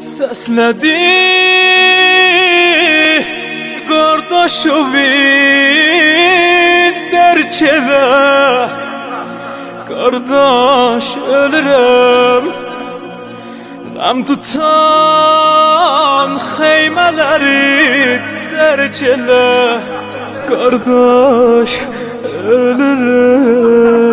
Səslədi qardaşımın dərk elə, qardaş ölürəm. Qəm tutan xeymələri dərk elə, qardaş ölürəm.